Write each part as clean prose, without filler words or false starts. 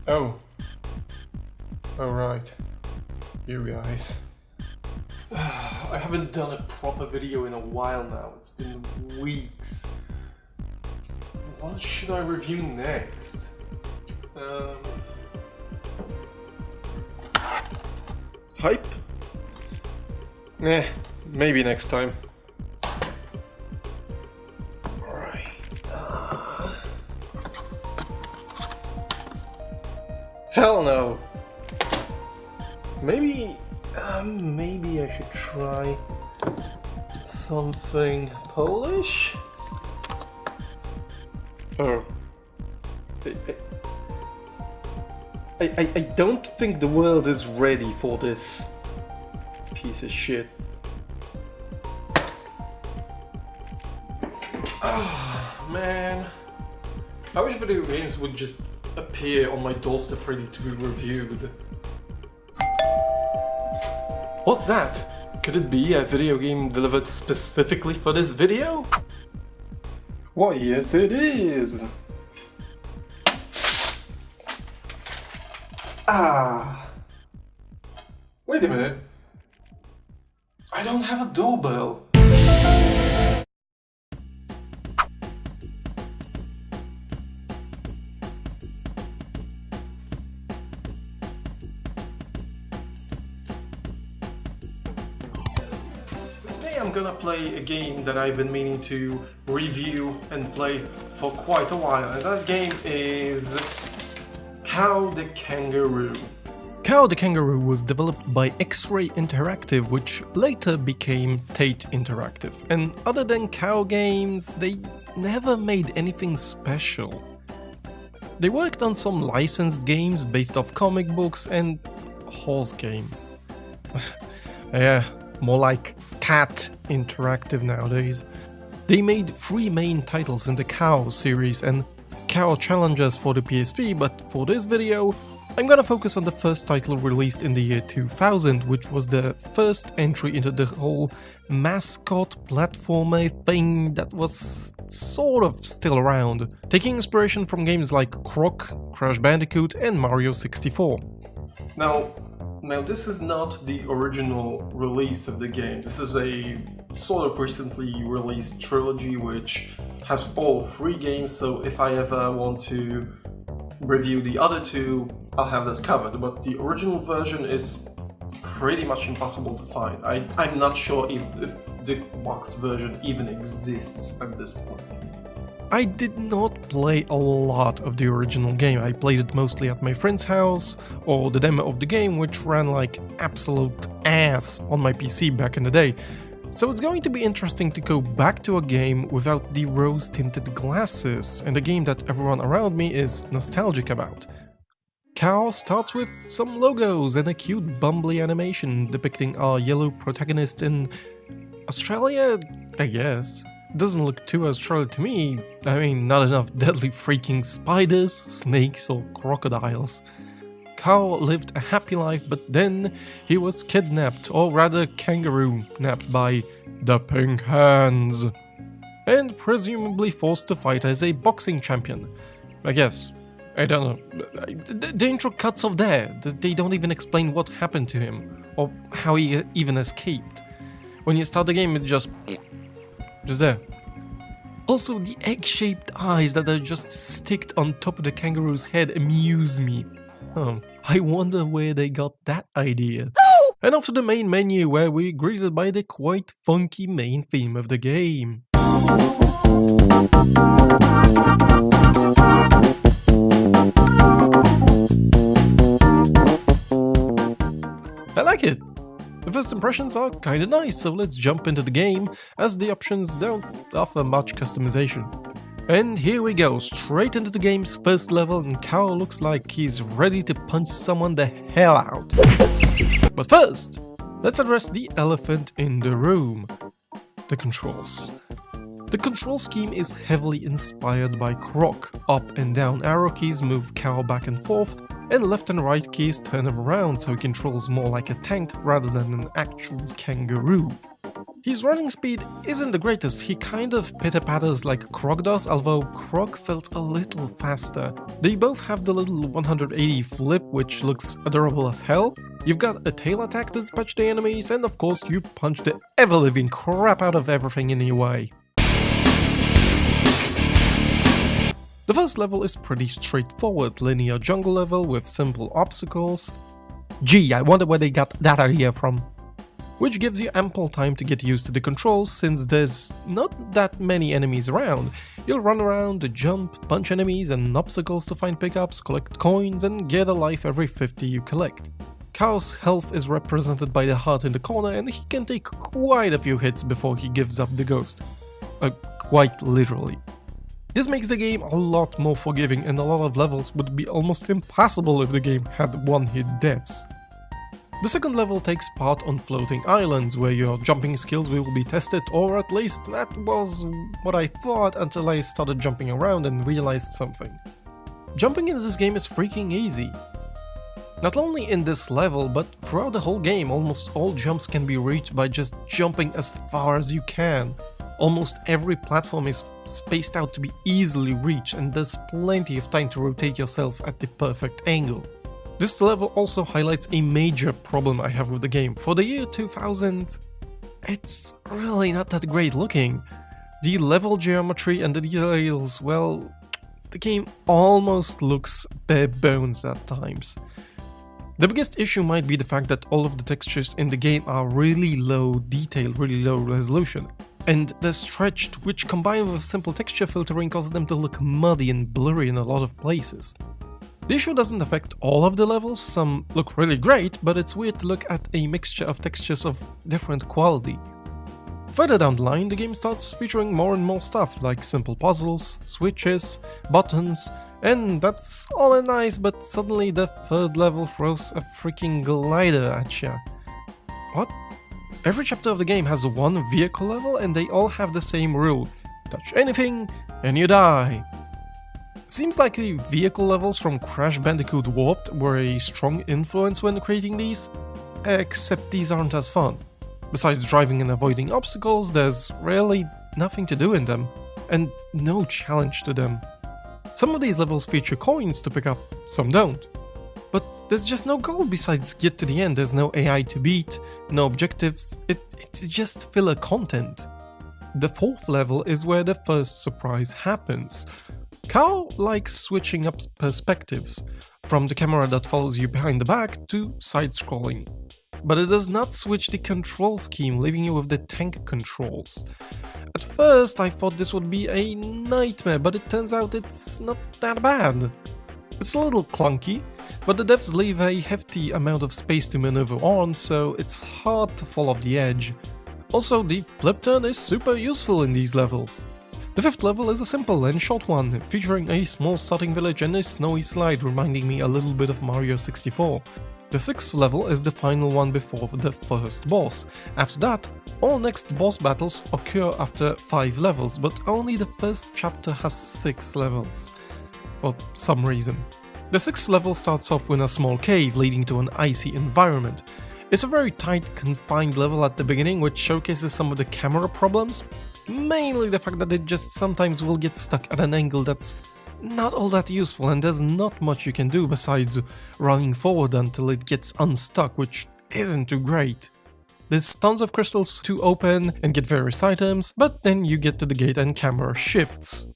Oh. Alright. You guys. I haven't done a proper video in a while now. It's been weeks. What should I review next? Hype? Maybe next time. Alright. Hell no! Maybe I should try something Polish? Oh. I don't think the world is ready for this piece of shit. Oh, man. I wish video games would just appear on my doorstep ready to be reviewed. What's that? Could it be a video game delivered specifically for this video? Why, yes it is! Ah! Wait a minute. I don't have a doorbell. I'm gonna play a game that I've been meaning to review and play for quite a while, and that game is Kao The Kangaroo. Kao The Kangaroo was developed by X-Ray Interactive, which later became Tate Interactive, and other than Kao games, they never made anything special. They worked on some licensed games based off comic books and horse games. Yeah, more like Cat Interactive nowadays. They made 3 main titles in the Kao series and Kao Challengers for the PSP, but for this video I'm gonna focus on the first title released in the year 2000, which was the first entry into the whole mascot platformer thing that was sort of still around, taking inspiration from games like Croc, Crash Bandicoot and Mario 64. Now this is not the original release of the game. This is a sort of recently released trilogy which has all 3 games, so if I ever want to review the other 2, I'll have that covered, but the original version is pretty much impossible to find. I'm not sure if the box version even exists at this point. I did not play a lot of the original game. I played it mostly at my friend's house, or the demo of the game, which ran like absolute ass on my PC back in the day. So it's going to be interesting to go back to a game without the rose-tinted glasses, and a game that everyone around me is nostalgic about. Kao starts with some logos and a cute bumbly animation depicting our yellow protagonist in Australia, I guess. Doesn't look too Australian to me. I mean, not enough deadly freaking spiders, snakes or crocodiles. Kao lived a happy life, but then he was kidnapped, or rather kangaroo-napped by the Pink Hands, and presumably forced to fight as a boxing champion. I guess. I don't know. The intro cuts off there. They don't even explain what happened to him, or how he even escaped. When you start the game, it's just there. Also, the egg-shaped eyes that are just sticked on top of the kangaroo's head amuse me. I wonder where they got that idea. And off to the main menu, where we're greeted by the quite funky main theme of the game. I like it. The first impressions are kinda nice, so let's jump into the game, as the options don't offer much customization. And here we go, straight into the game's first level, and Kao looks like he's ready to punch someone the hell out. But first, let's address the elephant in the room: the controls. The control scheme is heavily inspired by Croc. Up and down arrow keys move Kao back and forth, and left and right keys turn him around so he controls more like a tank rather than an actual kangaroo. His running speed isn't the greatest, he kind of pitter-patters like Croc does, although Croc felt a little faster. They both have the little 180 flip, which looks adorable as hell. You've got a tail attack to dispatch the enemies, and of course you punch the ever-living crap out of everything in your way. The first level is pretty straightforward, linear jungle level with simple obstacles. Gee, I wonder where they got that idea from. Which gives you ample time to get used to the controls, since there's not that many enemies around. You'll run around, jump, punch enemies and obstacles to find pickups, collect coins and get a life every 50 you collect. Kao's health is represented by the heart in the corner, and he can take quite a few hits before he gives up the ghost. Quite literally. This makes the game a lot more forgiving, and a lot of levels would be almost impossible if the game had one-hit deaths. The second level takes part on floating islands, where your jumping skills will be tested, or at least that was what I thought until I started jumping around and realized something. Jumping in this game is freaking easy. Not only in this level, but throughout the whole game, almost all jumps can be reached by just jumping as far as you can. Almost every platform is spaced out to be easily reached, and there's plenty of time to rotate yourself at the perfect angle. This level also highlights a major problem I have with the game. For the year 2000, it's really not that great looking. The level geometry and the details, well, the game almost looks bare bones at times. The biggest issue might be the fact that all of the textures in the game are really low detail, really low resolution. And they're stretched, which combined with simple texture filtering causes them to look muddy and blurry in a lot of places. The issue doesn't affect all of the levels, some look really great, but it's weird to look at a mixture of textures of different quality. Further down the line, the game starts featuring more and more stuff, like simple puzzles, switches, buttons, and that's all nice, but suddenly the third level throws a freaking glider at ya. What? Every chapter of the game has one vehicle level and they all have the same rule: touch anything and you die. Seems like the vehicle levels from Crash Bandicoot Warped were a strong influence when creating these, except these aren't as fun. Besides driving and avoiding obstacles, there's really nothing to do in them, and no challenge to them. Some of these levels feature coins to pick up, some don't. But there's just no goal besides get to the end. There's no AI to beat, no objectives, it's just filler content. The fourth level is where the first surprise happens. Kao likes switching up perspectives, from the camera that follows you behind the back to side-scrolling. But it does not switch the control scheme, leaving you with the tank controls. At first I thought this would be a nightmare, but it turns out it's not that bad. It's a little clunky, but the devs leave a hefty amount of space to maneuver on, so it's hard to fall off the edge. Also, the flip turn is super useful in these levels. The fifth level is a simple and short one, featuring a small starting village and a snowy slide reminding me a little bit of Mario 64. The sixth level is the final one before the first boss. After that, all next boss battles occur after 5 levels, but only the first chapter has 6 levels, for some reason. The sixth level starts off with a small cave leading to an icy environment. It's a very tight, confined level at the beginning, which showcases some of the camera problems. Mainly the fact that it just sometimes will get stuck at an angle that's not all that useful, and there's not much you can do besides running forward until it gets unstuck, which isn't too great. There's tons of crystals to open and get various items, but then you get to the gate and camera shifts.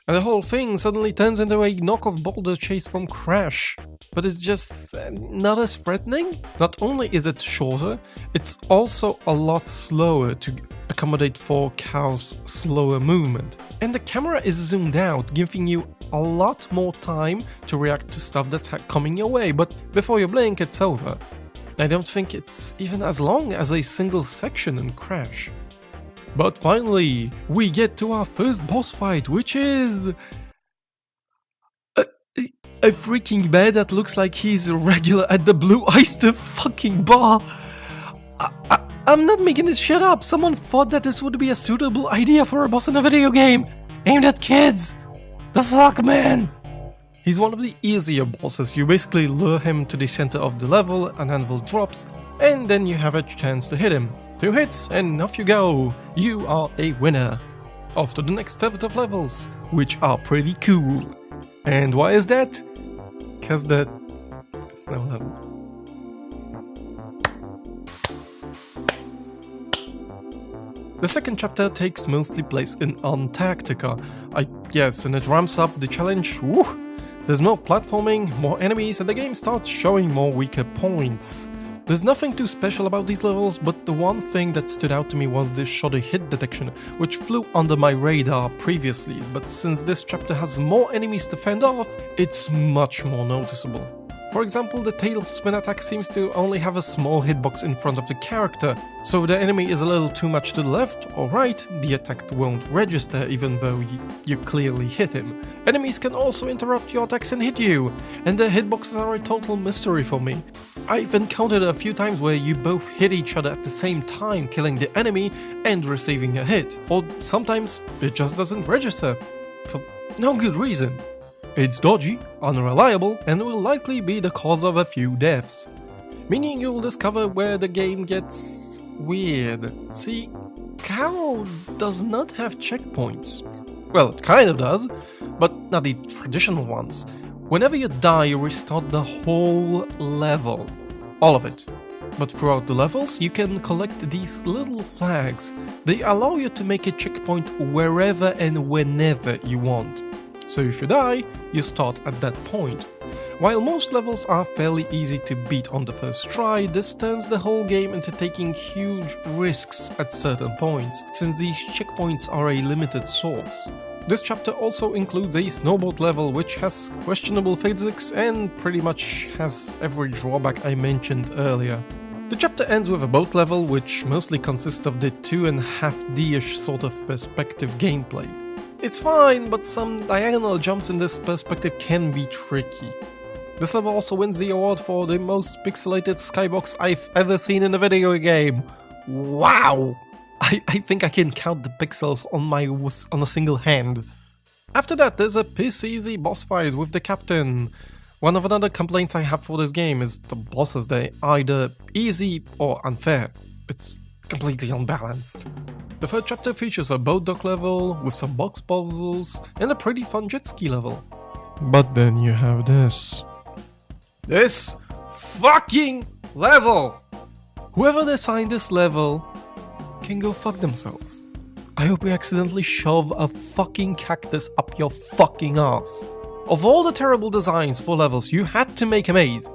And the whole thing suddenly turns into a knockoff boulder chase from Crash. But it's just not as threatening. Not only is it shorter, it's also a lot slower to accommodate for Kao's slower movement. And the camera is zoomed out, giving you a lot more time to react to stuff that's coming your way, but before you blink it's over. I don't think it's even as long as a single section in Crash. But finally, we get to our first boss fight, which is a freaking bear that looks like he's a regular at the Blue Oyster fucking bar. I'm not making this shit up. Someone thought that this would be a suitable idea for a boss in a video game aimed at kids. The fuck, man? He's one of the easier bosses. You basically lure him to the center of the level, an anvil drops, and then you have a chance to hit him. 2 hits and off you go. You are a winner. Off to the next set of levels, which are pretty cool. And why is that? Because the snow levels. The second chapter takes mostly place in Antarctica, I guess, and it ramps up the challenge. Woo! There's more platforming, more enemies, and the game starts showing more weaker points. There's nothing too special about these levels, but the one thing that stood out to me was the shoddy hit detection, which flew under my radar previously, but since this chapter has more enemies to fend off, it's much more noticeable. For example, the tailspin attack seems to only have a small hitbox in front of the character, so if the enemy is a little too much to the left or right, the attack won't register even though you clearly hit him. Enemies can also interrupt your attacks and hit you, and the hitboxes are a total mystery for me. I've encountered a few times where you both hit each other at the same time, killing the enemy and receiving a hit, or sometimes it just doesn't register, for no good reason. It's dodgy, unreliable, and will likely be the cause of a few deaths. Meaning you'll discover where the game gets weird. See, Kao does not have checkpoints. Well, it kind of does, but not the traditional ones. Whenever you die, you restart the whole level. All of it. But throughout the levels, you can collect these little flags. They allow you to make a checkpoint wherever and whenever you want. So if you die, you start at that point. While most levels are fairly easy to beat on the first try, this turns the whole game into taking huge risks at certain points, since these checkpoints are a limited source. This chapter also includes a snowboard level which has questionable physics and pretty much has every drawback I mentioned earlier. The chapter ends with a boat level which mostly consists of the 2.5D-ish sort of perspective gameplay. It's fine, but some diagonal jumps in this perspective can be tricky. This level also wins the award for the most pixelated skybox I've ever seen in a video game. Wow! I think I can count the pixels on a single hand. After that, there's a piss-easy boss fight with the captain. One of another complaints I have for this game is the bosses, they're either easy or unfair. It's completely unbalanced. The third chapter features a boat dock level with some box puzzles and a pretty fun jet ski level. But then you have this. This fucking level! Whoever designed this level can go fuck themselves. I hope you accidentally shove a fucking cactus up your fucking ass. Of all the terrible designs for levels, you had to make a maze.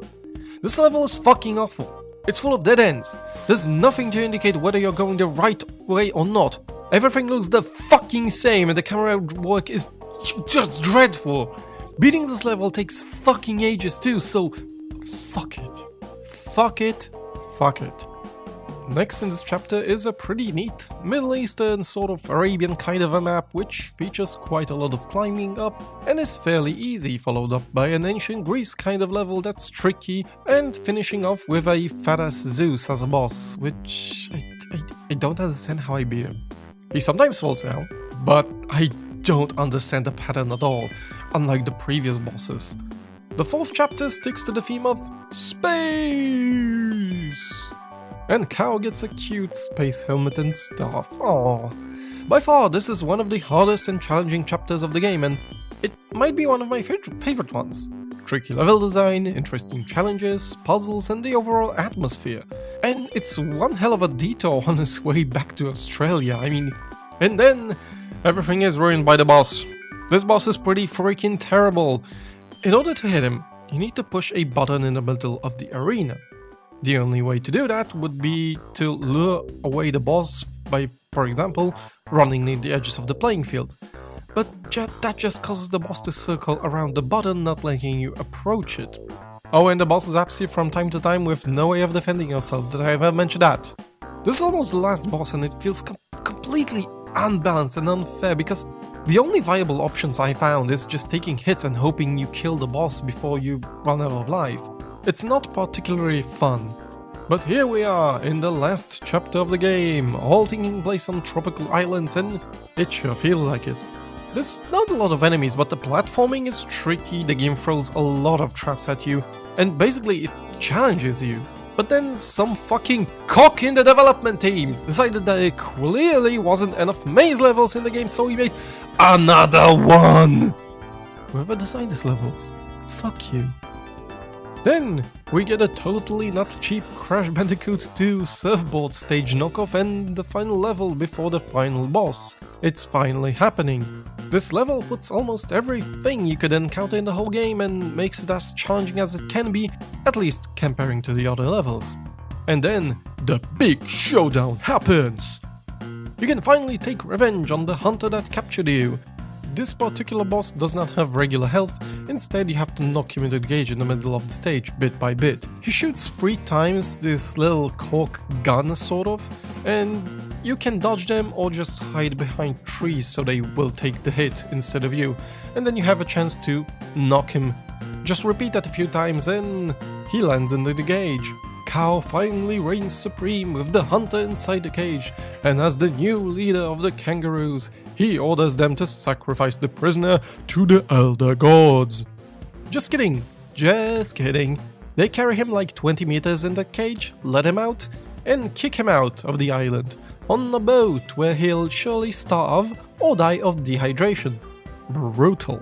This level is fucking awful. It's full of dead ends. There's nothing to indicate whether you're going the right way or not. Everything looks the fucking same and the camera work is just dreadful. Beating this level takes fucking ages too, so fuck it. Fuck it. Fuck it. Next in this chapter is a pretty neat Middle Eastern sort of Arabian kind of a map which features quite a lot of climbing up and is fairly easy, followed up by an ancient Greece kind of level that's tricky and finishing off with a fat-ass Zeus as a boss, which I don't understand how I beat him. He sometimes falls down, but I don't understand the pattern at all, unlike the previous bosses. The fourth chapter sticks to the theme of space. And Kao gets a cute space helmet and stuff. Aww. By far, this is one of the hardest and challenging chapters of the game, and it might be one of my favorite ones. Tricky level design, interesting challenges, puzzles, and the overall atmosphere. And it's one hell of a detour on his way back to Australia, I mean. And then, everything is ruined by the boss. This boss is pretty freaking terrible. In order to hit him, you need to push a button in the middle of the arena. The only way to do that would be to lure away the boss by, for example, running near the edges of the playing field. But that just causes the boss to circle around the button, not letting you approach it. Oh, and the boss zaps you from time to time with no way of defending yourself. Did I ever mention that? This is almost the last boss and it feels completely unbalanced and unfair because the only viable options I found is just taking hits and hoping you kill the boss before you run out of life. It's not particularly fun. But here we are, in the last chapter of the game, all taking place on tropical islands, and it sure feels like it. There's not a lot of enemies, but the platforming is tricky, the game throws a lot of traps at you, and basically it challenges you. But then some fucking cock in the development team decided that it clearly wasn't enough maze levels in the game, so he made another one! Whoever designed these levels, fuck you. Then we get a totally not cheap Crash Bandicoot 2 surfboard stage knockoff and the final level before the final boss. It's finally happening. This level puts almost everything you could encounter in the whole game and makes it as challenging as it can be, at least comparing to the other levels. And then the big showdown happens! You can finally take revenge on the hunter that captured you. This particular boss does not have regular health, instead you have to knock him into the cage in the middle of the stage, bit by bit. He shoots 3 times this little cork gun, sort of, and you can dodge them or just hide behind trees so they will take the hit instead of you, and then you have a chance to knock him. Just repeat that a few times and he lands into the cage. Kao finally reigns supreme with the hunter inside the cage, and as the new leader of the kangaroos, he orders them to sacrifice the prisoner to the elder gods. Just kidding, just kidding. They carry him like 20 meters in the cage, let him out, and kick him out of the island on a boat where he'll surely starve or die of dehydration. Brutal.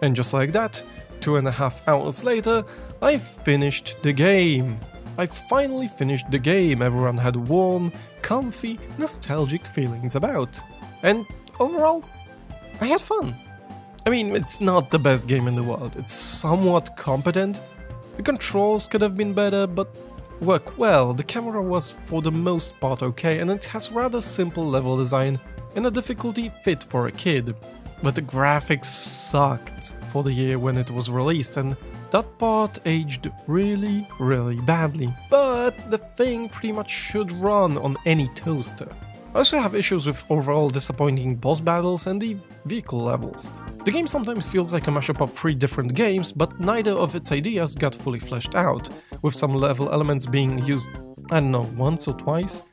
And just like that, 2.5 hours later, I finished the game. I finally finished the game everyone had warm, comfy, nostalgic feelings about. And overall, I had fun. I mean, it's not the best game in the world, it's somewhat competent. The controls could have been better, but work well. The camera was for the most part okay, and it has rather simple level design and a difficulty fit for a kid. But the graphics sucked for the year when it was released, and that part aged really, really badly. But the thing pretty much should run on any toaster. I also have issues with overall disappointing boss battles and the vehicle levels. The game sometimes feels like a mashup of 3 different games, but neither of its ideas got fully fleshed out, with some level elements being used, I don't know, once or twice.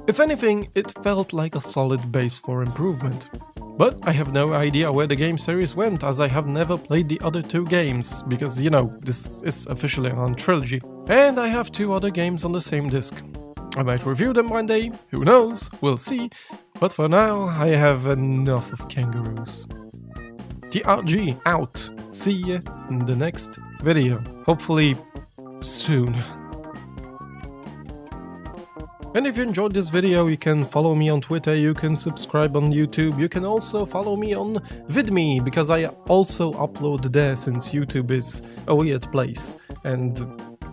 If anything, it felt like a solid base for improvement. But I have no idea where the game series went, as I have never played the other 2 games, because, you know, this is officially on trilogy, and I have 2 other games on the same disc. I might review them one day, who knows, we'll see, but for now I have enough of kangaroos. TRG out, see ya in the next video, hopefully soon. And if you enjoyed this video, you can follow me on Twitter, you can subscribe on YouTube, you can also follow me on VidMe, because I also upload there since YouTube is a weird place. And,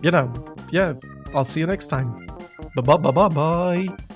you know, yeah, I'll see you next time. Bye-bye-bye-bye.